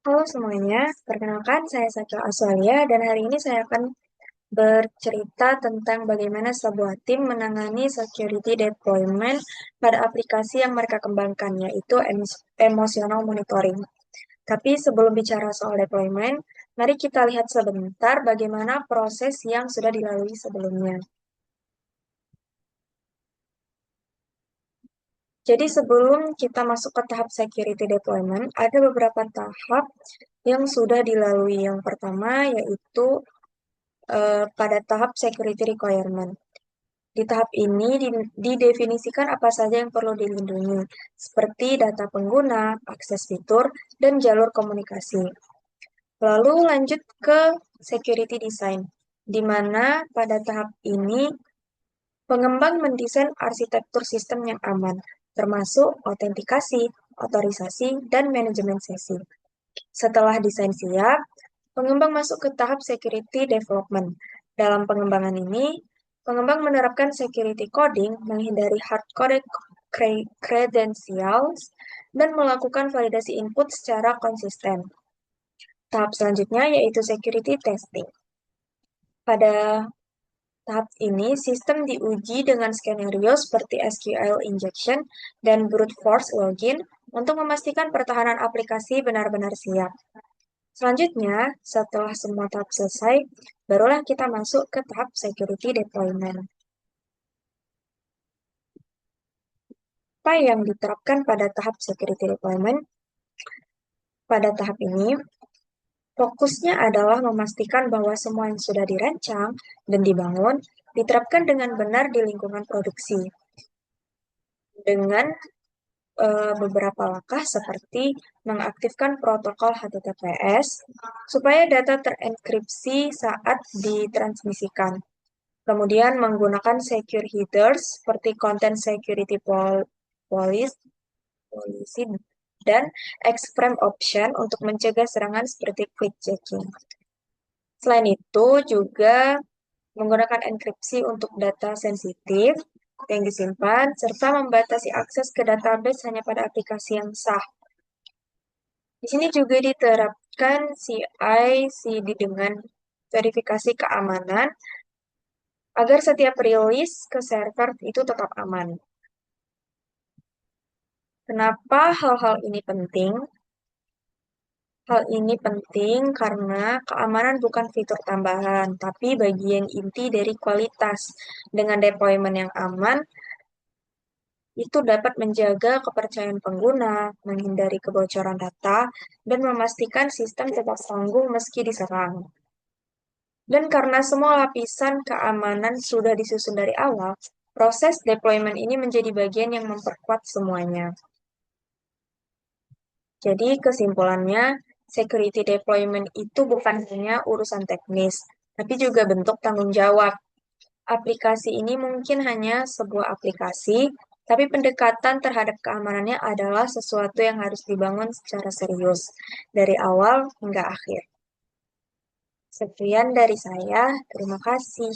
Halo semuanya, perkenalkan saya Sakil Aswalia dan hari ini saya akan bercerita tentang bagaimana sebuah tim menangani security deployment pada aplikasi yang mereka kembangkan, yaitu emotional monitoring. Tapi sebelum bicara soal deployment, mari kita lihat sebentar bagaimana proses yang sudah dilalui sebelumnya. Jadi sebelum kita masuk ke tahap security deployment, ada beberapa tahap yang sudah dilalui. Yang pertama yaitu pada tahap security requirement. Di tahap ini didefinisikan apa saja yang perlu dilindungi, seperti data pengguna, akses fitur, dan jalur komunikasi. Lalu lanjut ke security design, di mana pada tahap ini pengembang mendesain arsitektur sistem yang aman, termasuk autentikasi, otorisasi, dan manajemen sesi. Setelah desain siap, pengembang masuk ke tahap security development. Dalam pengembangan ini, pengembang menerapkan security coding, menghindari hard-coded credentials, dan melakukan validasi input secara konsisten. Tahap selanjutnya yaitu security testing. Pada tahap ini, sistem diuji dengan skenario seperti SQL injection dan brute force login untuk memastikan pertahanan aplikasi benar-benar siap. Selanjutnya, setelah semua tahap selesai, barulah kita masuk ke tahap security deployment. Apa yang diterapkan pada tahap security deployment? Pada tahap ini, fokusnya adalah memastikan bahwa semua yang sudah dirancang dan dibangun diterapkan dengan benar di lingkungan produksi. Dengan beberapa langkah seperti mengaktifkan protokol HTTPS supaya data terenkripsi saat ditransmisikan. Kemudian menggunakan secure headers seperti content security policy, policy dan X-frame option untuk mencegah serangan seperti click jacking. Selain itu juga menggunakan enkripsi untuk data sensitif yang disimpan, serta membatasi akses ke database hanya pada aplikasi yang sah. Di sini juga diterapkan CI/CD dengan verifikasi keamanan agar setiap rilis ke server itu tetap aman. Kenapa hal-hal ini penting? Hal ini penting karena keamanan bukan fitur tambahan, tapi bagian inti dari kualitas. Dengan deployment yang aman, itu dapat menjaga kepercayaan pengguna, menghindari kebocoran data, dan memastikan sistem tetap tangguh meski diserang. Dan karena semua lapisan keamanan sudah disusun dari awal, proses deployment ini menjadi bagian yang memperkuat semuanya. Jadi kesimpulannya, security deployment itu bukan hanya urusan teknis, tapi juga bentuk tanggung jawab. Aplikasi ini mungkin hanya sebuah aplikasi, tapi pendekatan terhadap keamanannya adalah sesuatu yang harus dibangun secara serius, dari awal hingga akhir. Sekian dari saya, terima kasih.